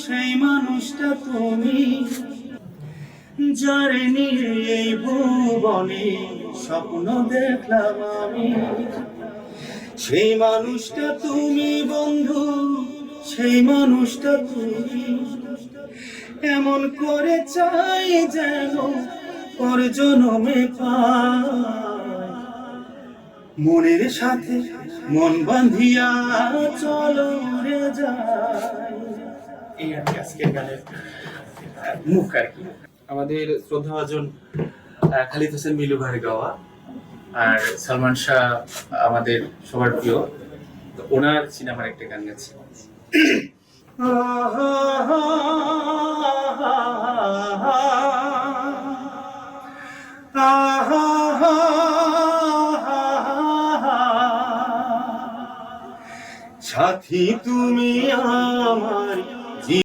সেই মানুষটা তুমি, যারে নিয়ে এই ভুবনে স্বপ্ন দেখলাম আমি। সেই মানুষটা তুমি বন্ধু, সেই মানুষটা তুমি, এমন করে চাই যেন পর জনমে পাই। মনের সাথে মন বাঁধিয়া চলো রে যাই। এই আর কি আজকের গানের মুখ আর কি। আমাদের শ্রদ্ধাভাজন খালিদ হোসেন মিলু ভাইয়ের গাওয়া, আর সালমান শাহ আমাদের সবার প্রিয়, তো ওনার সিনেমার একটা গান গেছে। সাথী তুমি আমার